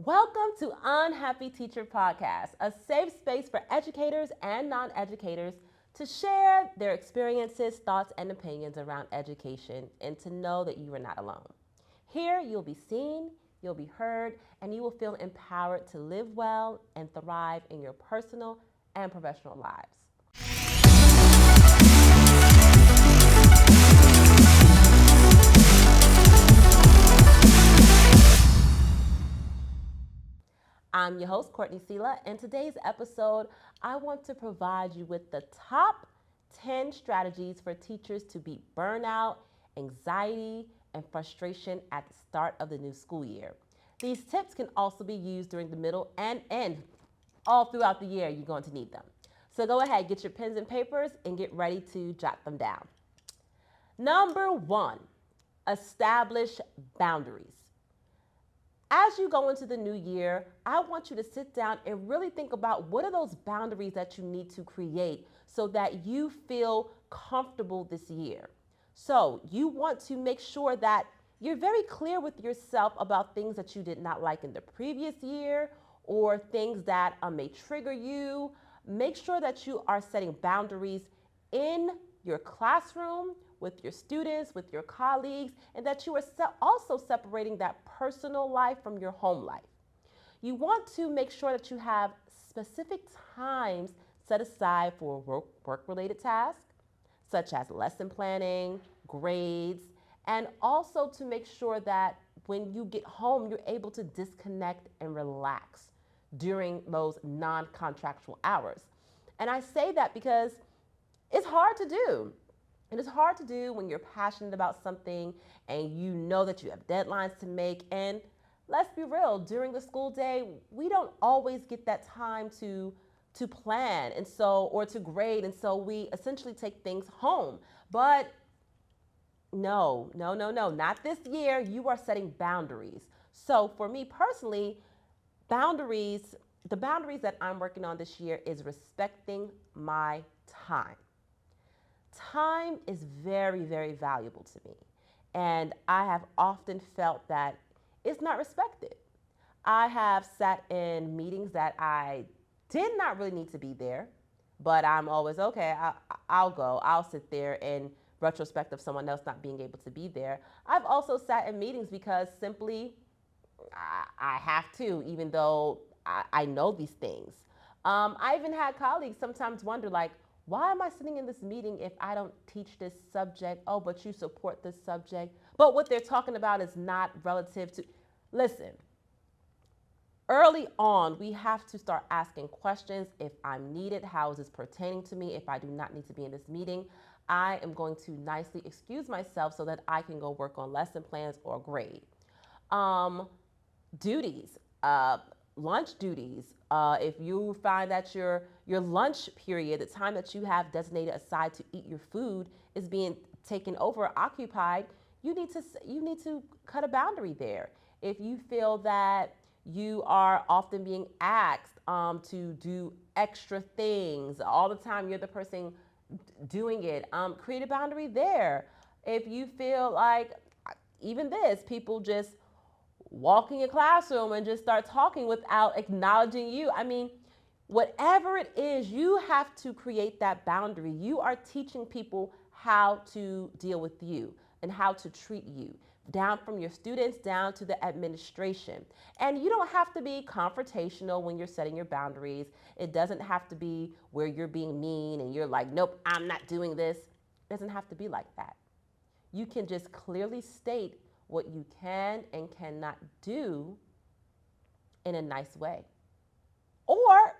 Welcome to Unhappy Teacher Podcast, a safe space for educators and non-educators to share their experiences, thoughts, and opinions around education and to know that you are not alone. Here, you'll be seen, you'll be heard, and you will feel empowered to live well and thrive in your personal and professional lives. I'm your host, Courtney Sillah, and today's episode, I want to provide you with the top 10 strategies for teachers to beat burnout, anxiety, and frustration at the start of the new school year. These tips can also be used during the middle and end. All throughout the year, you're going to need them. So go ahead, get your pens and papers, and get ready to jot them down. Number one, establish boundaries. As you go into the new year, I want you to sit down and really think about what are those boundaries that you need to create so that you feel comfortable this year. So you want to make sure that you're very clear with yourself about things that you did not like in the previous year or things that may trigger you. Make sure that you are setting boundaries in your classroom, with your students, with your colleagues, and that you are also separating that personal life from your home life. You want to make sure that you have specific times set aside for work-related tasks, such as lesson planning, grades, and also to make sure that when you get home, you're able to disconnect and relax during those non-contractual hours. And I say that because it's hard to do. And it's hard to do when you're passionate about something and you know that you have deadlines to make. And let's be real, during the school day, we don't always get that time to plan and or to grade. And so we essentially take things home. But no, not this year. You are setting boundaries. So for me personally, the boundaries that I'm working on this year is respecting my time. Time is very, very valuable to me. And I have often felt that it's not respected. I have sat in meetings that I did not really need to be there, but I'm always, okay, I'll go. I'll sit there in retrospect of someone else not being able to be there. I've also sat in meetings because simply I have to, even though I know these things. I even had colleagues sometimes wonder, like, why am I sitting in this meeting if I don't teach this subject? Oh, but you support this subject. But what they're talking about is not relative to. Listen, early on, we have to start asking questions. If I'm needed, how is this pertaining to me? If I do not need to be in this meeting, I am going to nicely excuse myself so that I can go work on lesson plans or grade. Duties. Lunch duties. If you find that your lunch period, the time that you have designated aside to eat your food, is being taken over, occupied, you need to cut a boundary there. If you feel that you are often being asked to do extra things all the time, you're the person doing it. Create a boundary there. If you feel like even this, people just walk in your classroom and just start talking without acknowledging you. I mean, whatever it is, you have to create that boundary. You are teaching people how to deal with you and how to treat you, down from your students down to the administration. And you don't have to be confrontational when you're setting your boundaries. It doesn't have to be where you're being mean and you're like, nope, I'm not doing this. It doesn't have to be like that. You can just clearly state what you can and cannot do in a nice way. Or,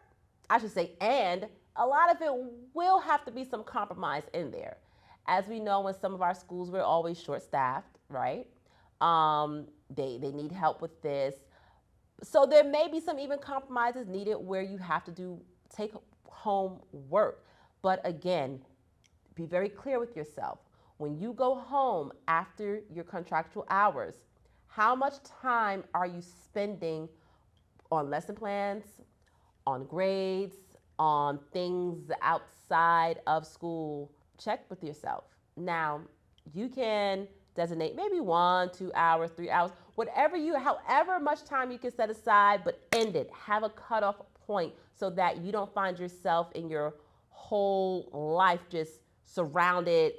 I should say, and a lot of it will have to be some compromise in there. As we know, in some of our schools, we're always short-staffed, right? They need help with this. So there may be some even compromises needed where you have to take home work. But again, be very clear with yourself. When you go home after your contractual hours, how much time are you spending on lesson plans, on grades, on things outside of school? Check with yourself. Now, you can designate maybe 1, 2 hours, 3 hours, However much time you can set aside, but end it. Have a cutoff point so that you don't find yourself in your whole life just surrounded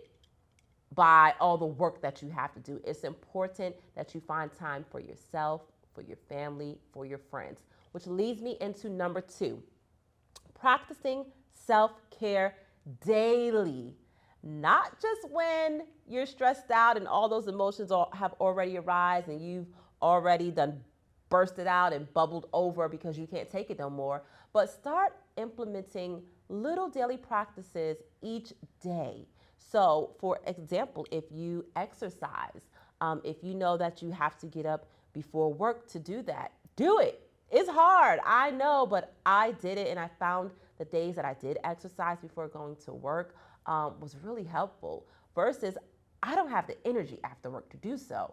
by all the work that you have to do. It's important that you find time for yourself, for your family, for your friends, which leads me into number 2, practicing self-care daily. Not just when you're stressed out and all those emotions have already arisen and you've already done bursted out and bubbled over because you can't take it no more, but start implementing little daily practices each day. So, for example, if you exercise, if you know that you have to get up before work to do that, do it. It's hard, I know, but I did it, and I found the days that I did exercise before going to work was really helpful. Versus, I don't have the energy after work to do so.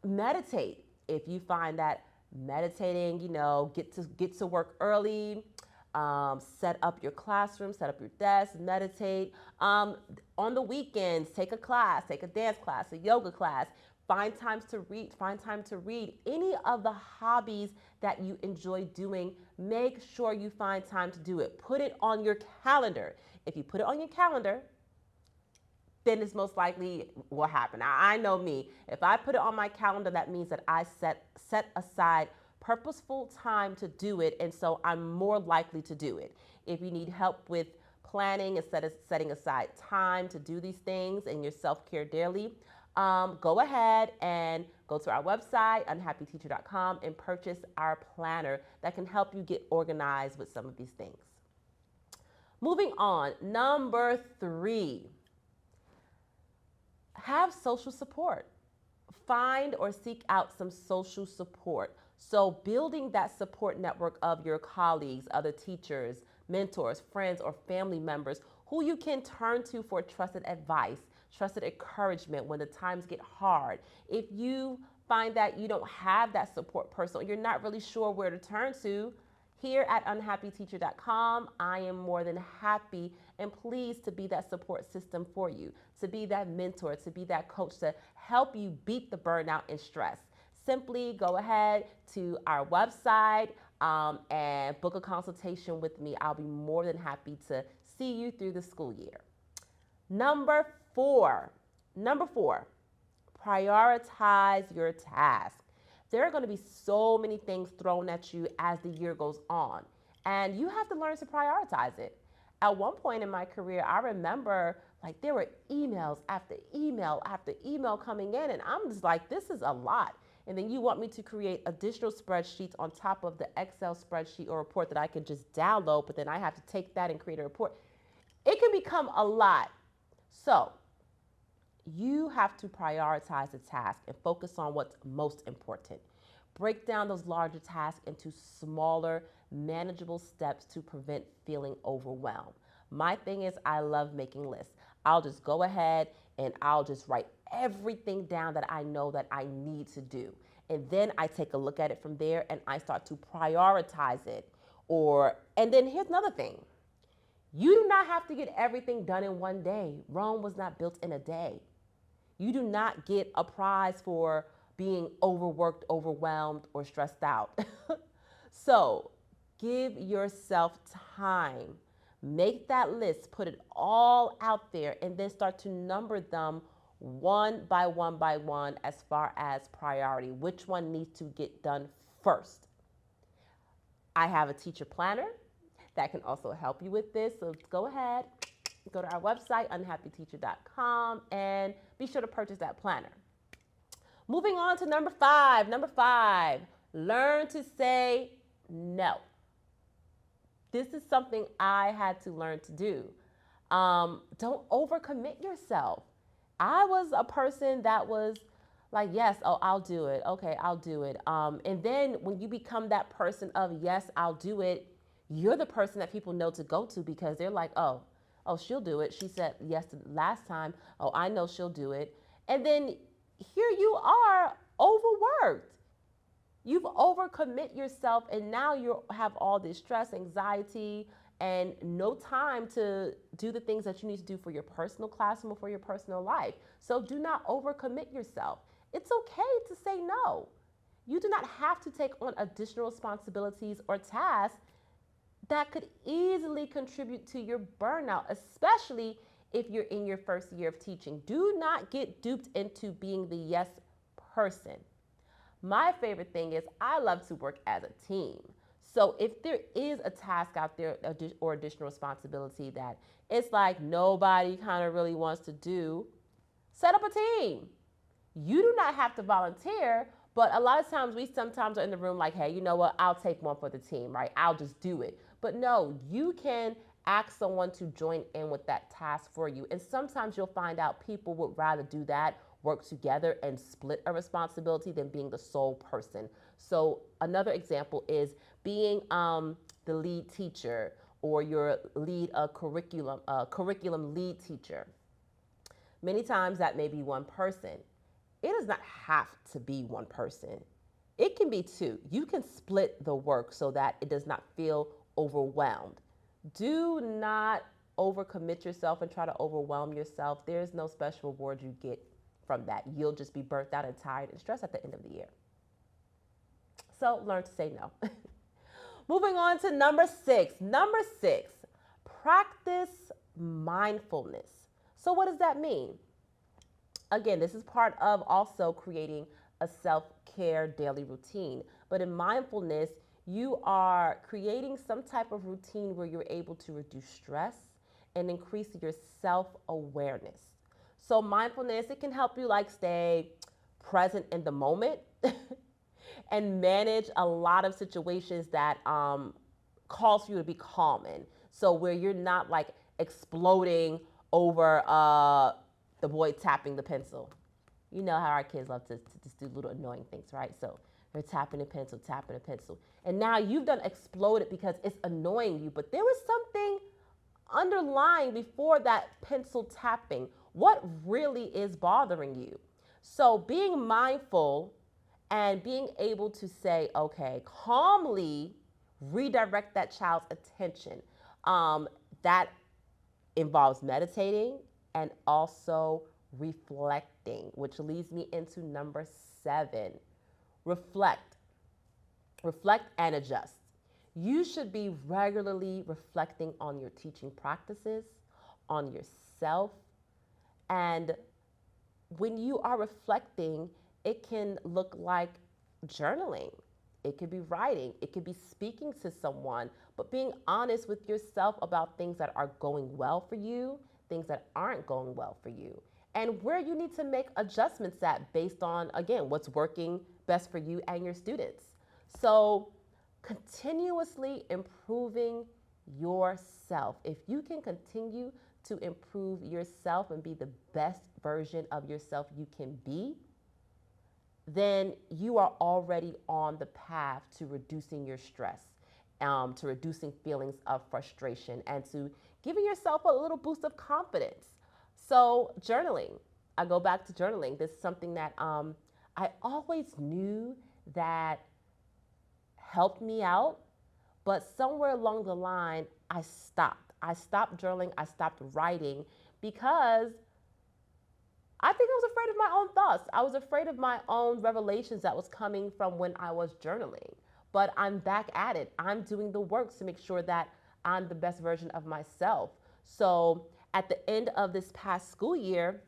Meditate. If you find that meditating, get to work early. Set up your classroom, set up your desk, meditate. On the weekends, take a class, take a dance class, a yoga class. Find time to read. Any of the hobbies that you enjoy doing, make sure you find time to do it. Put it on your calendar. If you put it on your calendar, then it's most likely will happen. I know me. If I put it on my calendar, that means that I set aside purposeful time to do it, and so I'm more likely to do it. If you need help with planning instead of setting aside time to do these things and your self-care daily, go ahead and go to our website, unhappyteacher.com, and purchase our planner that can help you get organized with some of these things. Moving on, number 3, have social support. Find or seek out some social support. So building that support network of your colleagues, other teachers, mentors, friends, or family members who you can turn to for trusted advice, trusted encouragement when the times get hard. If you find that you don't have that support person, or you're not really sure where to turn to, here at unhappyteacher.com, I am more than happy and pleased to be that support system for you, to be that mentor, to be that coach, to help you beat the burnout and stress. Simply go ahead to our website and book a consultation with me. I'll be more than happy to see you through the school year. Number four, prioritize your task. There are going to be so many things thrown at you as the year goes on, and you have to learn to prioritize it. At one point in my career, I remember there were emails after email after email coming in, and I'm just like, this is a lot. And then you want me to create additional spreadsheets on top of the Excel spreadsheet or report that I can just download, but then I have to take that and create a report. It can become a lot. So you have to prioritize the task and focus on what's most important. Break down those larger tasks into smaller, manageable steps to prevent feeling overwhelmed. My thing is, I love making lists. I'll just go ahead and I'll just write everything down that I know that I need to do. And then I take a look at it from there and I start to prioritize it. And then here's another thing. You do not have to get everything done in one day. Rome was not built in a day. You do not get a prize for being overworked, overwhelmed, or stressed out. So give yourself time. Make that list, put it all out there, and then start to number them one by one as far as priority. Which one needs to get done first? I have a teacher planner that can also help you with this. So go ahead, go to our website, unhappyteacher.com, and be sure to purchase that planner. Moving on to number five, learn to say no. This is something I had to learn to do. Don't overcommit yourself. I was a person that was like, yes, oh, I'll do it. Okay, I'll do it. And then when you become that person of, yes, I'll do it, you're the person that people know to go to because they're like, oh, she'll do it. She said yes last time. Oh, I know she'll do it. And then here you are overworked. You've overcommit yourself, and now you have all this stress, anxiety, and no time to do the things that you need to do for your personal classroom or for your personal life. So do not overcommit yourself. It's okay to say no. You do not have to take on additional responsibilities or tasks that could easily contribute to your burnout, especially if you're in your first year of teaching. Do not get duped into being the yes person. My favorite thing is I love to work as a team. So if there is a task out there or additional responsibility that it's like nobody kind of really wants to do, set up a team. You do not have to volunteer, but a lot of times we sometimes are in the room like, hey, you know what? I'll take one for the team, right? I'll just do it. But no, you can ask someone to join in with that task for you. And sometimes you'll find out people would rather do that, work together and split a responsibility than being the sole person. So another example is being the lead teacher or your lead curriculum lead teacher. Many times that may be one person. It does not have to be one person. It can be two. You can split the work so that it does not feel overwhelmed. Do not overcommit yourself and try to overwhelm yourself. There's no special reward you get from that. You'll just be burnt out and tired and stressed at the end of the year. So learn to say no. Moving on to number 6. Number 6, practice mindfulness. So what does that mean? Again, this is part of also creating a self-care daily routine. But in mindfulness, you are creating some type of routine where you're able to reduce stress and increase your self-awareness. So mindfulness, it can help you like stay present in the moment and manage a lot of situations that calls for you to be calm in. So where you're not like exploding over the boy tapping the pencil. You know how our kids love to just do little annoying things, right? So they're tapping a pencil, tapping a pencil. And now you've done exploded because it's annoying you, but there was something underlying before that pencil tapping. What really is bothering you? So being mindful and being able to say, okay, calmly redirect that child's attention. That involves meditating and also reflecting, which leads me into number 7. Reflect. Reflect and adjust. You should be regularly reflecting on your teaching practices, on yourself, and when you are reflecting, it can look like journaling. It could be writing. It could be speaking to someone, but being honest with yourself about things that are going well for you, things that aren't going well for you, and where you need to make adjustments at based on, again, what's working best for you and your students. So continuously improving yourself. If you can continue to improve yourself and be the best version of yourself you can be, then you are already on the path to reducing your stress, to reducing feelings of frustration, and to giving yourself a little boost of confidence. So journaling, I go back to journaling. This is something that I always knew that helped me out, but somewhere along the line, I stopped. I stopped journaling, I stopped writing because I think I was afraid of my own thoughts. I was afraid of my own revelations that was coming from when I was journaling. But I'm back at it. I'm doing the work to make sure that I'm the best version of myself. So at the end of this past school year,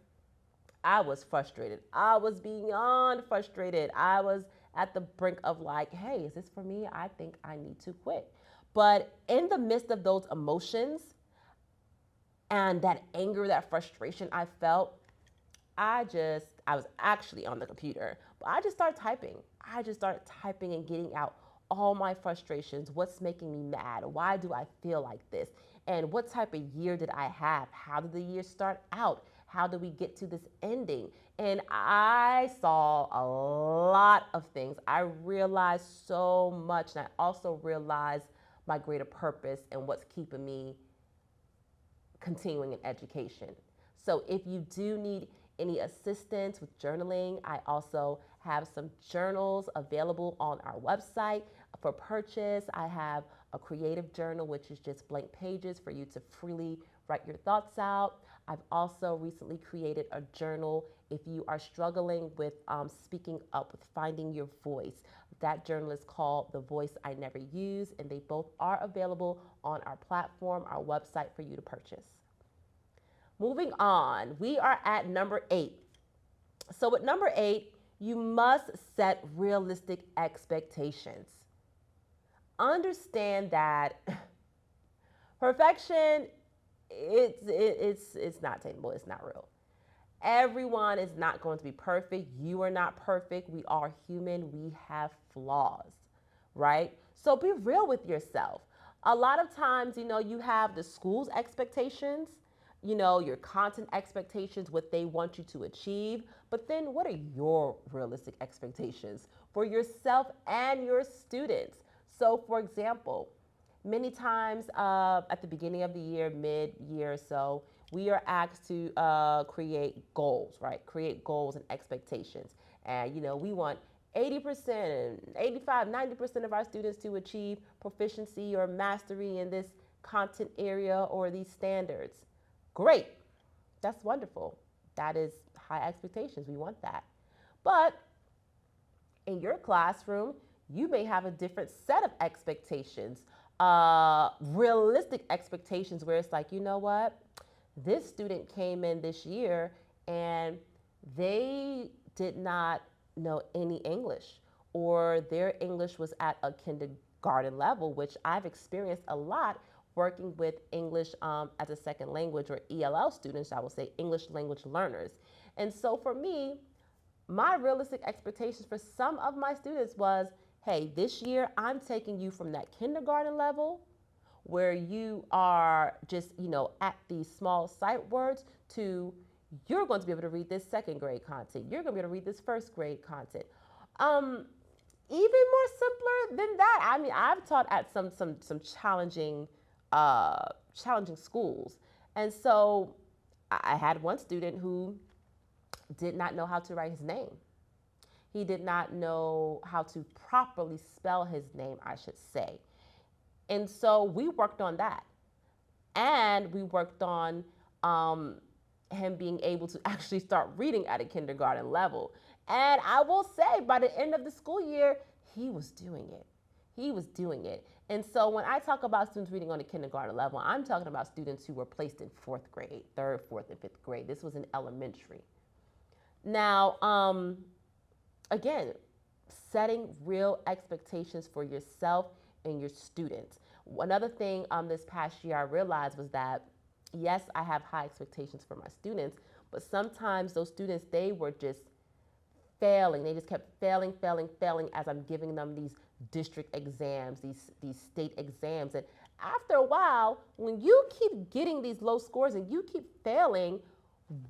I was frustrated. I was beyond frustrated. I was at the brink of like, hey, is this for me? I think I need to quit. But in the midst of those emotions and that anger, that frustration I felt, I was actually on the computer, but I just started typing. I just started typing and getting out all my frustrations. What's making me mad? Why do I feel like this? And what type of year did I have? How did the year start out? How did we get to this ending? And I saw a lot of things. I realized so much. And I also realized my greater purpose and what's keeping me continuing in education. So if you do need any assistance with journaling, I also have some journals available on our website for purchase. I have a creative journal, which is just blank pages for you to freely write your thoughts out. I've also recently created a journal if you are struggling with speaking up, with finding your voice. That journal is called The Voice I Never Use, and they both are available on our platform, our website for you to purchase. Moving on, we are at number 8. So, with number 8, you must set realistic expectations. Understand that perfection, it's not attainable. It's not real. Everyone is not going to be perfect. You are not perfect. We are human. We have flaws, right? So be real with yourself. A lot of times, you have the school's expectations, your content expectations, what they want you to achieve. But then what are your realistic expectations for yourself and your students? So, for example, many times at the beginning of the year, mid-year or so, we are asked to create goals, right? Create goals and expectations. And, we want 80%, 85, 90% of our students to achieve proficiency or mastery in this content area or these standards. Great. That's wonderful. That is high expectations. We want that. But in your classroom, you may have a different set of expectations, realistic expectations where it's like, you know what? This student came in this year and they did not know any English, or their English was at a kindergarten level, which I've experienced a lot working with English as a second language, or ELL students, I will say English language learners. And so for me, my realistic expectations for some of my students was, hey, this year I'm taking you from that kindergarten level where you are just, at these small sight words to you're going to be able to read this second grade content. You're going to be able to read this first grade content. Even more simpler than that. I mean, I've taught at some challenging schools. And so I had one student who did not know how to write his name. He did not know how to properly spell his name, I should say. And so we worked on that. And we worked on him being able to actually start reading at a kindergarten level. And I will say, by the end of the school year, he was doing it. He was doing it. And so when I talk about students reading on a kindergarten level, I'm talking about students who were placed in 4th grade, 3rd, 4th, and 5th grade. This was in elementary. Now, again, setting real expectations for yourself and your students. Another thing this past year I realized was that, yes, I have high expectations for my students, but sometimes those students, they were just failing. They just kept failing as I'm giving them these district exams, these state exams. And after a while, when you keep getting these low scores and you keep failing,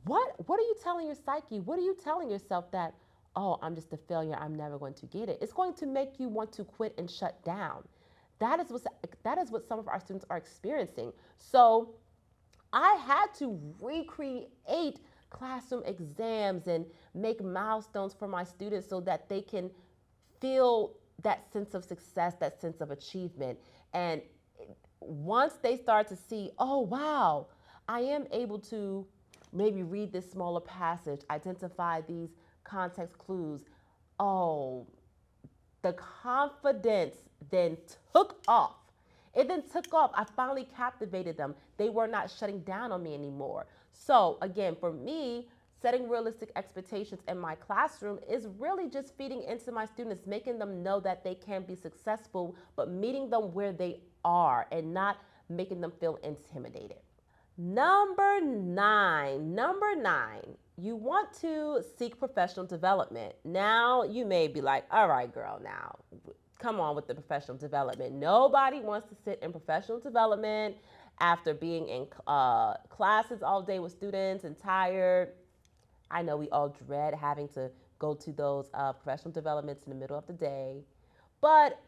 what are you telling your psyche? What are you telling yourself that, oh, I'm just a failure, I'm never going to get it? It's going to make you want to quit and shut down. That is what some of our students are experiencing. So I had to recreate classroom exams and make milestones for my students so that they can feel that sense of success, that sense of achievement. And once they start to see, oh, wow, I am able to maybe read this smaller passage, identify these context clues. Oh, the confidence then took off. It then took off. I finally captivated them. They were not shutting down on me anymore. So again, for me, setting realistic expectations in my classroom is really just feeding into my students, making them know that they can be successful, but meeting them where they are and not making them feel intimidated. Number nine, you want to seek professional development. Now, you may be like, all right, girl, now, come on with the professional development. Nobody wants to sit in professional development after being in classes all day with students and tired. I know we all dread having to go to those professional developments in the middle of the day, but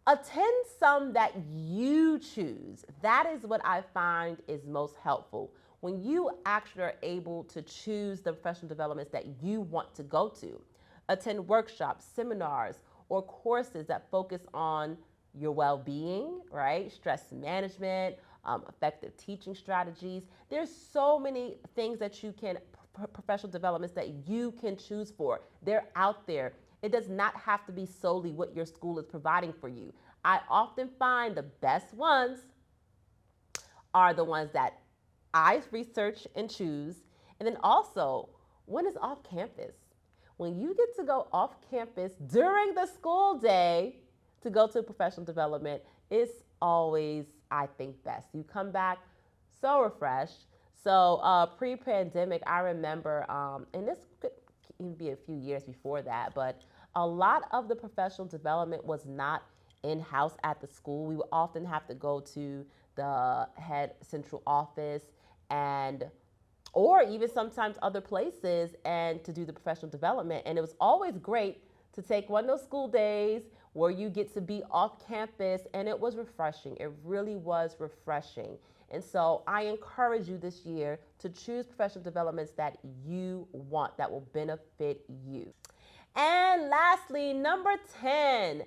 attend some that you choose. That is what I find is most helpful. When you actually are able to choose the professional developments that you want to go to, attend workshops, seminars, or courses that focus on your well-being, right? Stress management, effective teaching strategies. There's so many things that you can, professional developments that you can choose for. They're out there. It does not have to be solely what your school is providing for you. I often find the best ones are the ones that I research and choose. And then also, when is off campus? When you get to go off campus during the school day to go to professional development, it's always, I think, best. You come back so refreshed. So pre-pandemic, I remember, and this could even be a few years before that, but a lot of the professional development was not in-house at the school. We would often have to go to the head central office and or even sometimes other places and to do the professional development. And it was always great to take one of those school days where you get to be off campus, and it was refreshing. It really was refreshing. And so I encourage you this year to choose professional developments that you want, that will benefit you. And lastly, number 10,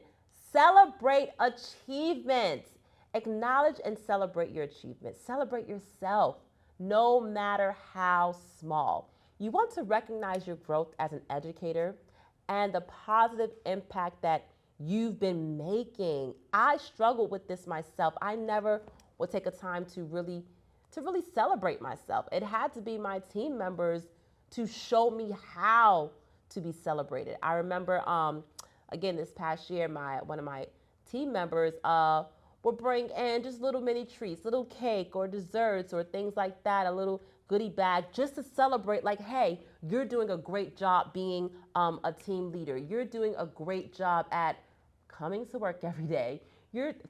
celebrate achievements. Acknowledge and celebrate your achievements. Celebrate yourself, no matter how small. You want to recognize your growth as an educator and the positive impact that you've been making. I struggled with this myself. I never would take a time to really celebrate myself. It had to be my team members to show me how to be celebrated. I remember, again, this past year, one of my team members will bring in just little mini treats, little cake or desserts or things like that, a little goodie bag, just to celebrate, like, hey, you're doing a great job being a team leader. You're doing a great job at coming to work every day.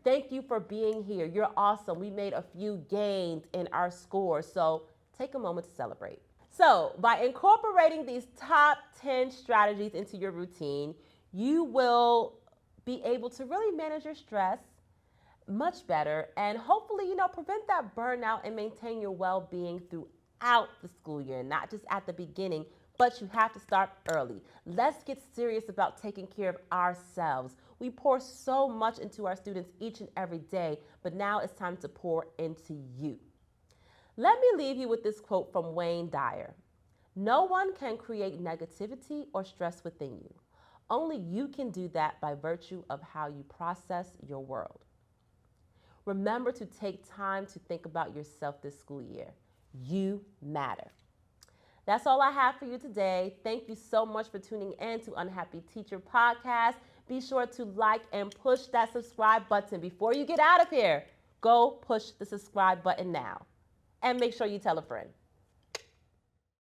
Thank you for being here. You're awesome. We made a few gains in our score. So take a moment to celebrate. So by incorporating these top 10 strategies into your routine, you will be able to really manage your stress much better and hopefully, prevent that burnout and maintain your well-being throughout the school year, not just at the beginning, but you have to start early. Let's get serious about taking care of ourselves. We pour so much into our students each and every day, but now it's time to pour into you. Let me leave you with this quote from Wayne Dyer. No one can create negativity or stress within you. Only you can do that by virtue of how you process your world. Remember to take time to think about yourself this school year. You matter. That's all I have for you today. Thank you so much for tuning in to Unhappy Teacher Podcast. Be sure to like and push that subscribe button. Before you get out of here, go push the subscribe button now. And make sure you tell a friend.